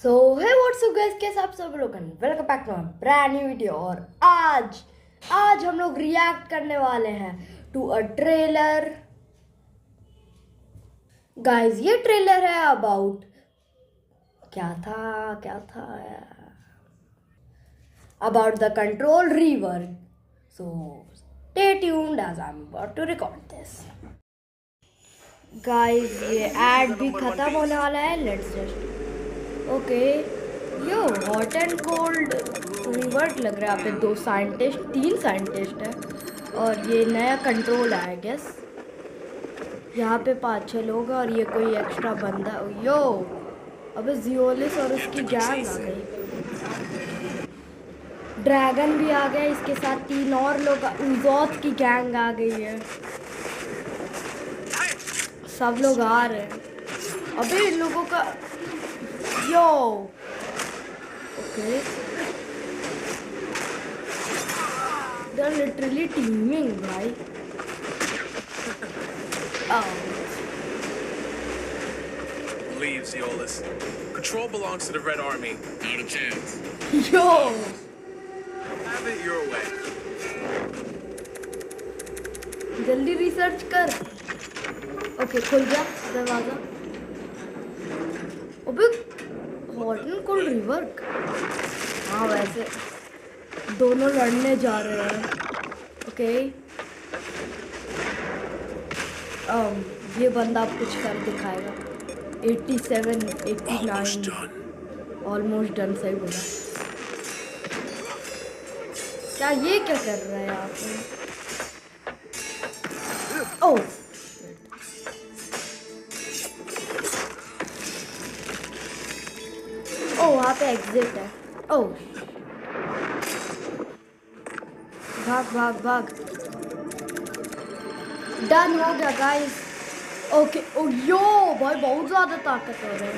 सो हे WhatsApp guys, कैसे आप सब लोग? Welcome back to my brand new video. और आज हम लोग रिएक्ट करने वाले हैं टू अ ट्रेलर। गाइस, ये ट्रेलर है अबाउट क्या था about the control rework. So stay tuned as I am about to record this. Guys, ये एड भी खत्म होने वाला है। Let's just okay. Yo hot and cold revert लग रहा है। यहाँ पे तीन साइंटिस्ट है और ये नया कंट्रोल है आई गेस। यहाँ पे 5-6 लोग हैं और ये कोई एक्स्ट्रा बंदा। यो अबे जियोलिस और उसकी गैंग आ गई। ड्रैगन भी आ गया, इसके साथ 3 और लोग। उजौत की गैंग आ गई है। सब लोग आ रहे हैं। अबे इन लोगों का yo okay, they are literally teaming भाई। Leave, Zeolus. Control belongs to the Red Army. Not a chance. Yo! Have it your way. जल्दी रिसर्च कर। ओके, खुल गया दरवाजा। अबे हॉट एंड कोल्ड रिवर्क। हाँ, वैसे दोनों लड़ने जा रहे हैं। ओके, ये बंदा अब कुछ कर दिखाएगा। 87, 89 ऑलमोस्ट डन। सही बोला। क्या ये क्या कर रहा है आप? ओह, वहाँ पे एग्जिट है। ओह, भाग भाग भाग। डन हो गया गाइस। ओके। ओ यो भाई, बहुत ज्यादा ताकतवर है।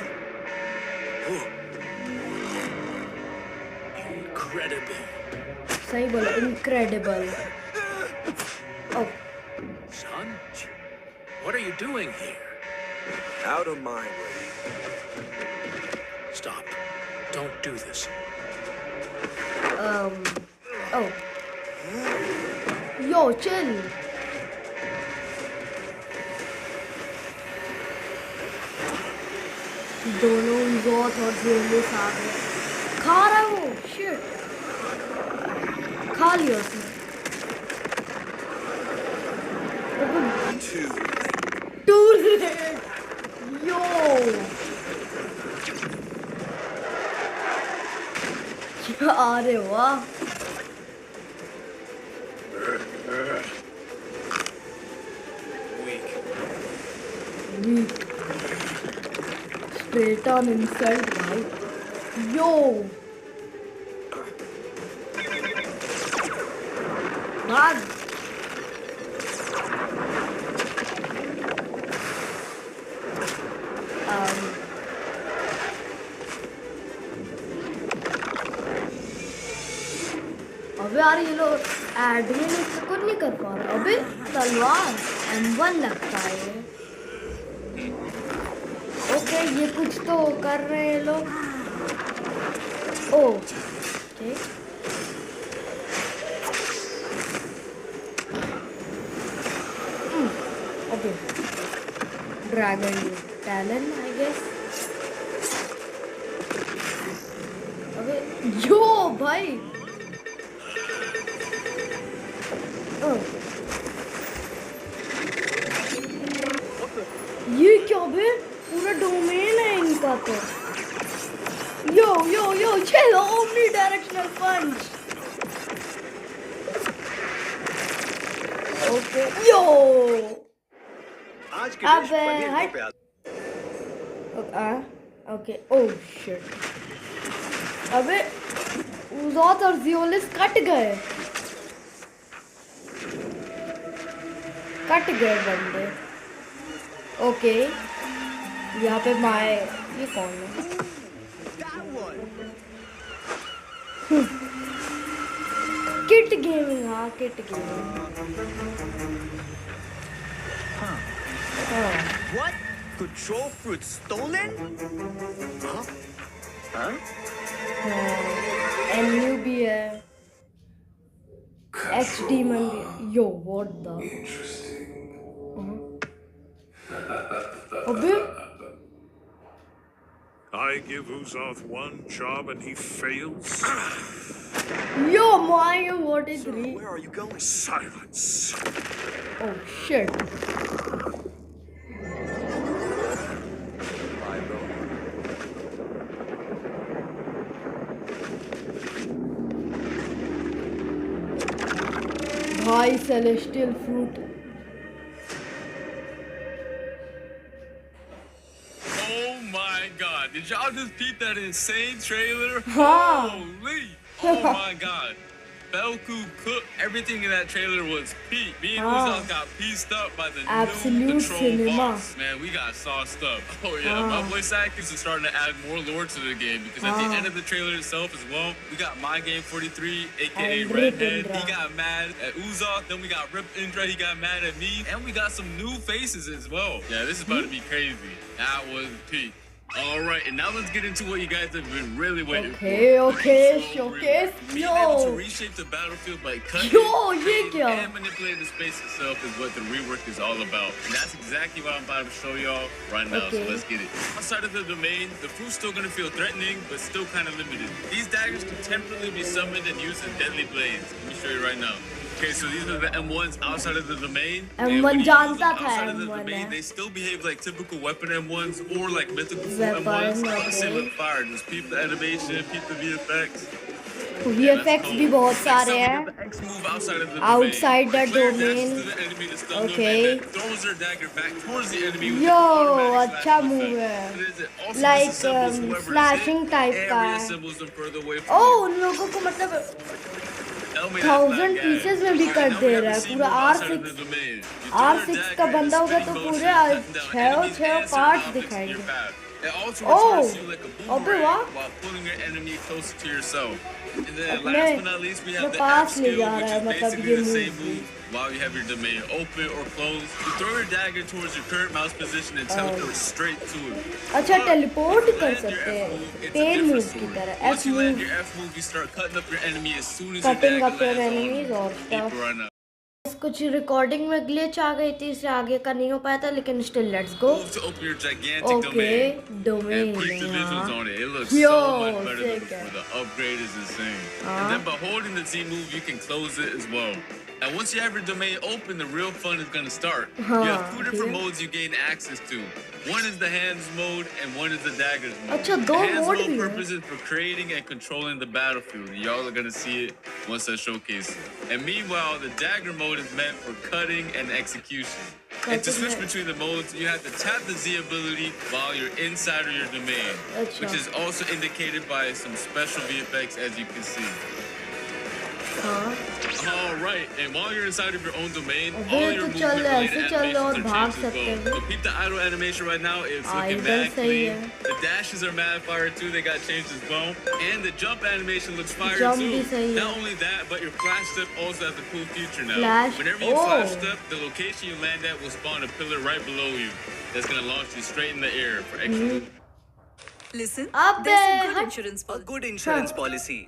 Incredible. सही बोला, incredible. Oh Son, what are you doing here? Out of my way. Stop. Don't do this. Oh yo chill. दोनों जोत और जेलिस आ गए। खा रहा है वो। शिट, खा लिया उसने। टू यो अरे वाह। Weak. स्ट्रेट ऑन इंसल्ट भाई। यो भाग। अबे यार, ये लोग एडमिन इसको कुछ नहीं कर पा रहा। अबे तलवार M1 लगता है ये। ओके, ये कुछ तो कर रहे हैं लोग। Okay, okay. Dragon talent I guess. अबे यो भाई। ये क्या बे? पूरा डोमेन है इनका तो। यो यो यो चलो, ओमनी डायरेक्शनल पंच। ओके यो। आज के अब डिश पनीर का हट। प्याज। ओके। Oh shit. अबे उज़ोत और जियोलिस कट गए बंदे। ओके, यहाँ पे ये कौन है? Kit Gaming. हाँ, Kit Gaming. What? Control fruit stolen? Huh? Huh? MU भी है, X demon भी है. Yo, what the? अबे I give Uzoth one job and he fails? yo my what is Sir, re? where are you going? Silence! Oh shit. Bye, bro. भाई celestial fruit. Oh my god, did y'all just peep that insane trailer? Huh. Holy! Oh my god. Belku cooked everything in that trailer was peak. Me and Uzal got pieced up by the Absolute new control cinema. boss. Man, we got sauced up. Oh yeah, my voice actors are starting to add more lore to the game because at the end of the trailer itself as well, we got My Game 43, aka And Redhead. Rip Indra. He got mad at Uzal. Then we got Rip Indra. He got mad at me, and we got some new faces as well. Yeah, this is about to be crazy. That was peak. All right, and now let's get into what you guys have been really waiting for. Okay, So showcase. being able to Yo. reshape the battlefield by cutting, Yo, ये creating, क्या? and manipulating the space itself is what the rework is all about. And that's exactly what I'm about to show y'all right now. Okay. So let's get it. Outside of the domain, the fruit's still gonna feel threatening, but still kind of limited. These daggers can temporarily be summoned and used as deadly blades. Let me show you right now. Okay, so these are the M1s outside of the domain. And M1 when you use जानता them था outside of the M1 domain, है. they still behave like typical weapon M1s or like mythical Weapon, M1s. okay. Same with fire. Just peep the animation, peep the VFX. VFX भी बहुत सारे हैं. X move outside of the Outside domain. the Claire domain. dashes to the enemy to stun them Okay. and then throws her dagger back towards the enemy with Yo, an automatic अच्छा slashing move effect. है. It is- it also Like, disassembles whoever is hit slashing type and का है. reassembles them further away from Oh, you. उन लोगों को मतलब Tell me 1000 that's not pieces gas. में भी कर Now दे we have रहा है. the C पूरा move outside of R6 the domain. You throw your R6 dagger का in a बंदा होगा तो spinning पूरे motion, cutting down enemies छह and some parts objects in your दिखाएंगे. path. It also Oh, returns you like a अबे boomerang वाह. while pulling your enemy closer to yourself. And then अपने last but not least, we have the pass F ले skill, जा which रहा है is मतलब basically ये the same move. move while you have your domain open or closed. You throw your dagger towards your current mouse position and teleport straight to it. अच्छा But teleport when you कर land your सकते F हैं. move, it's a pen different move की story. तरह. Once F you land move, your F move, you start cutting up your enemy as soon as Cutting your up dagger your lands on enemies them. और Keep stuff. it right now. कुछ recording में glitch आ गई थी इसलिए आगे का नहीं हो पाया था लेकिन still let's go. Move to open your gigantic Okay, domain. domain. And peep the visuals हाँ. on it. It looks Yo, so much better than sick. before. The upgrade is insane. And then by holding the Z move, you can close it as well. And once you have your domain open, the real fun is going to start. You have two different modes you gain access to. One is the hands mode and one is the daggers mode. अच्छा, The दो hands mode mode भी हैं. purpose is for creating and controlling the battlefield. And y'all are going to see it once I showcase it. And meanwhile, the dagger mode is meant for cutting and execution. And to switch between the modes, you have to tap the Z ability while you're inside of your domain, अच्छा. which is also indicated by some special VFX as you can see. हाँ. All right, and while you're inside of your own domain, अबे all your तो चल movement-related ऐसे चल और animations are भाग changed as सकते well. हैं. So peep the idle animation right now is looking Idle mad सही clean. है. The dashes are mad fire too, they got changed as well. And the jump animation looks fire Jump too. भी सही है. Not only that, but your flash step also has a cool feature now. Flash- Whenever you oh. flash step, the location you land at will spawn a pillar right below you. That's gonna launch you straight in the air for extra. Listen, Abbe, there's a good hut. insurance A policy. good insurance policy.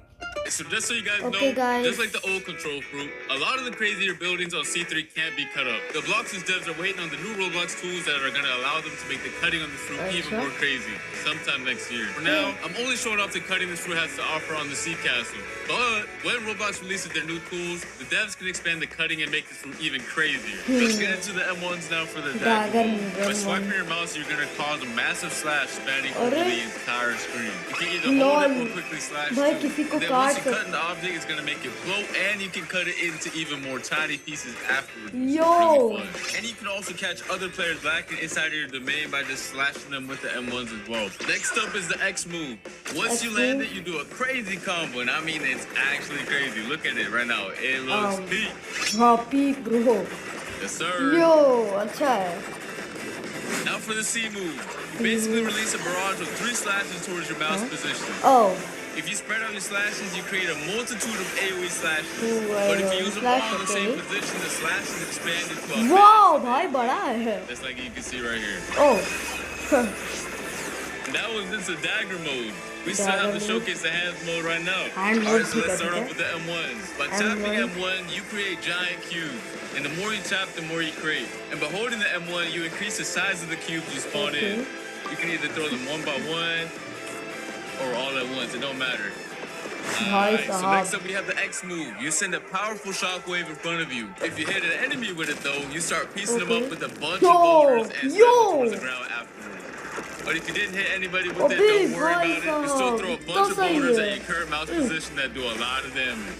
So just so you guys Okay, know, guys. just like the old control fruit, a lot of the crazier buildings on C3 can't be cut up. The blocks and devs are waiting on the new Roblox tools that are going to allow them to make the cutting on the fruit even more crazy, sometime next year. For now, I'm only showing off the cutting this fruit has to offer on the Sea Castle. But when Roblox releases their new tools, the devs can expand the cutting and make this fruit even crazier. Let's get into the M1s now for the Dagger dagger. move, By M1. swiping your mouse, you're going to cause a massive slash spanning over अरे. the entire screen. You can either hold it or lol. quickly slash भाई too. किसी को And then once काट you सकते. cut in the object, it's gonna make it blow, and you can cut it into even more tiny pieces afterwards. It's Yo. really fun. And you can also catch other players lacking inside of your domain by just slashing them with the M1s as well. Next up is the X move. Once X you land move. it, you do a crazy combo, and I mean it's actually crazy. Look at it right now. It looks peak. हाँ peak bro. Yes, sir. यो अच्छा है. Now for the C move. You basically release a barrage of 3 slashes towards your mouse position. Oh. If you spread out your slashes, you create a multitude of AoE slashes. Ooh, But if you use them slash, all in the same okay. position, the slashes expand into a wow भाई बड़ा है. just like you can see right here. Oh. That was just a dagger mode. We still have to showcase the hands mode right now. Hand Alright, mode so let's भी start करते off with the M1s. By M1. tapping M1, you create giant cubes. And the more you tap, the more you create. And by holding the M1, you increase the size of the cubes you spawn in. You can either throw them one by one or all at once. It don't matter. Alright, so next up we have the X move. You send a powerful shockwave in front of you. If you hit an enemy with it though, you start piecing them up with a bunch of boulders and send them towards the ground afterwards. But if you didn't hit anybody with it, don't worry about it. You still throw a bunch of boulders at your current mouse position that do a lot of damage.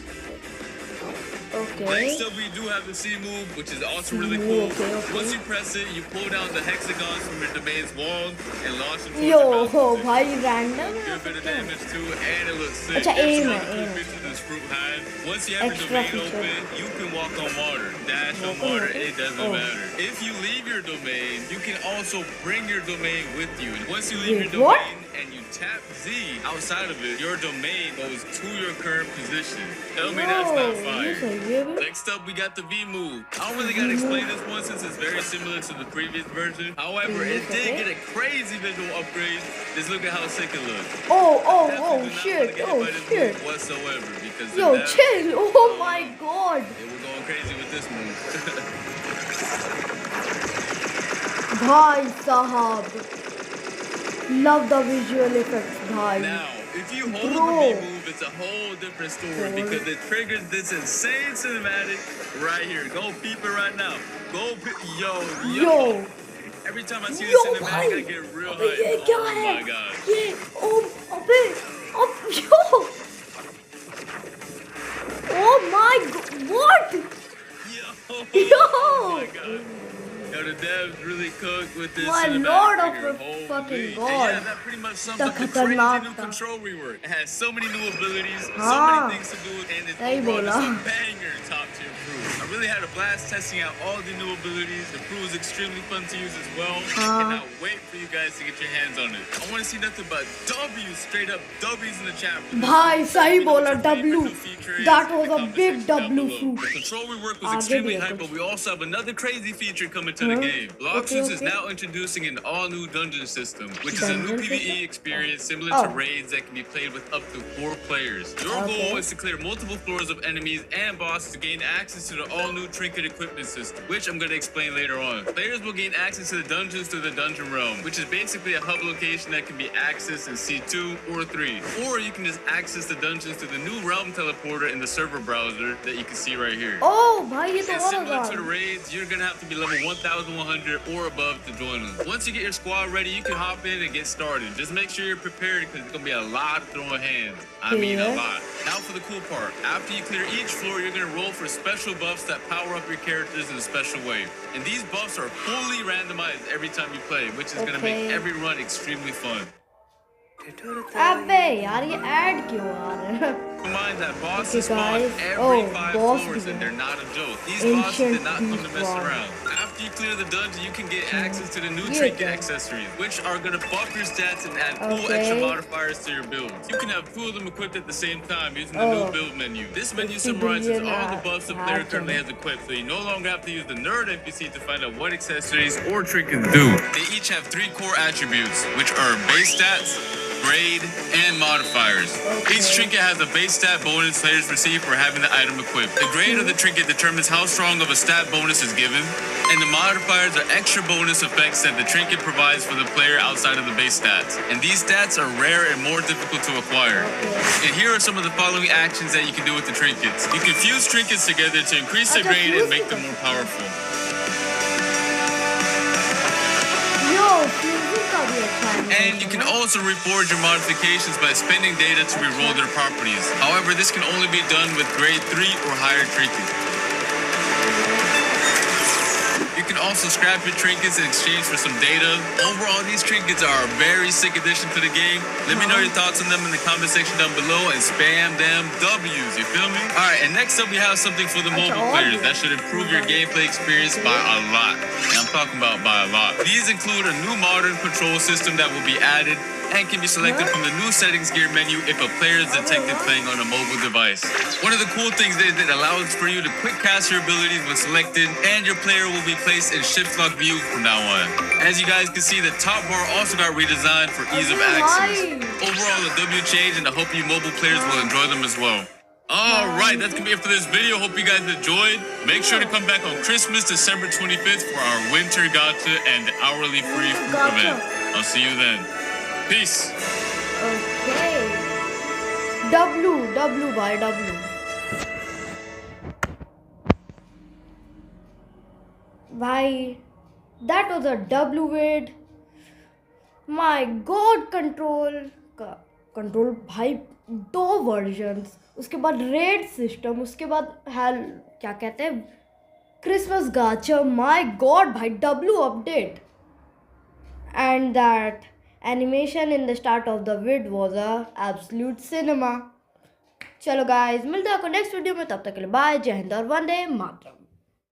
Okay. Next up, we do have the C move, which is also really cool. Once you press it, you pull down the hexagons from your domain's walls and launch them towards your mouse भाई random do a bit of damage too, and it looks sick. अच्छा aim There's some other features in this fruit hive. Once you have your domain open, you can walk on water, dash on water, it doesn't matter. If you leave your domain, you can also bring your domain with you. Once you leave your domain and you tap Z outside of it, your domain goes to your current position. Tell me that's not fire. Next up, we got the V move. I don't really gotta explain this one since it's very similar to the previous version. However, it did get a crazy visual upgrade. Just look at how sick it looks. Oh shit. Whatsoever, because Yo, chill. Oh my god. Yeah, we're going crazy with this move. Bhai sahab. Love the visual effects, bhai. Now, if you hold the V move, it's a whole different story because it triggers this insane cinematic right here. Go peep it right now. Go peep. Yo. Every time I see this cinematic, I get real hyped. Oh my god. Oh my god. What? Yo. Oh my god. Yo, the devs really cooked with this Lord cinematic of figure. fucking god. And yeah, that pretty much sums up the crazy new control rework. It has so many new abilities, so many things to do, and it's overall just a banger top tier crew. I really had a blast testing out all the new abilities. The crew is extremely fun to use as well. Cannot wait for you guys to get your hands on it. I want to see nothing but W's, straight up W's in the chat. Bhai, sahi bola, W. That was a big W fruit. The control rework was extremely hype, but we also have another crazy feature coming to the game. Bloxus is now introducing an all-new dungeon system, which is a new PvE experience similar to raids that can be played with up to 4 players. Your goal is to clear multiple floors of enemies and bosses to gain access to the all-new trinket equipment system, which I'm going to explain later on. Players will gain access to the dungeons through the dungeon realm, which is basically a hub location that can be accessed in C2 or 3. Or you can just access the dungeons through the new realm teleporter in the server browser that you can see right here. Oh, bhai, ye to similar to the raids, you're going to have to be level 1,100 or above to join them. Once you get your squad ready, you can hop in and get started. Just make sure you're prepared because it's going to be a lot of throwing hands. I mean a lot. Now for the cool part. After you clear each floor, you're going to roll for special buffs that power up your characters in a special way. And these buffs are fully randomized every time you play, which is going to make every run extremely fun. अबे यार ये add क्यों आ रहा है? Mind that bosses spawn every 5 floors and they're not a joke. These bosses did not come to mess around. After you clear the dungeon, you can get access to the new trinket accessories, which are going to buff your stats and add cool extra modifiers to your builds. You can have 2 of them equipped at the same time using the new build menu. This menu summarizes all the buffs the player currently has equipped, so you no longer have to use the nerd NPC to find out what accessories or trinkets do. They each have 3 core attributes, which are base stats, grade, and modifiers. Each trinket has a base stat bonus players receive for having the item equipped. The grade of the trinket determines how strong of a stat bonus is given, and the modifiers are extra bonus effects that the trinket provides for the player outside of the base stats. And these stats are rare and more difficult to acquire. And here are some of the following actions that you can do with the trinkets. You can fuse trinkets together to increase their grade and make them more powerful. And you can also reforge your modifications by spending data to reroll their properties. However, this can only be done with grade 3 or higher trinkets. You can also scrap your trinkets in exchange for some data. Overall, these trinkets are a very sick addition to the game. Let me know your thoughts on them in the comment section down below and spam them W's, you feel me? Alright, and next up we have something for the mobile players that should improve your gameplay experience by a lot. And I'm talking about by a lot. These include a new modern control system that will be added and can be selected from the new settings gear menu if a player is detected playing on a mobile device. One of the cool things is it allows for you to quick cast your abilities when selected, and your player will be placed in shift lock view from now on. As you guys can see, the top bar also got redesigned for ease of access. Overall, the W changed, and I hope you mobile players will enjoy them as well. Alright, that's gonna be it for this video. Hope you guys enjoyed. Make sure to come back on Christmas, December 25th for our winter gacha and hourly free fruit event. I'll see you then. Peace. Okay. W by W. Bye. That was a W with my God control भाई 2 versions, उसके बाद red system, उसके बाद क्या कहते हैं Christmas गाचा. My God भाई, W update. And that animation in the start of the vid was a absolute cinema. चलो गाइज, मिलते हैं आपको नेक्स्ट वीडियो में. तब तक के लिए बाय, जय हिंद और वंदे मातरम.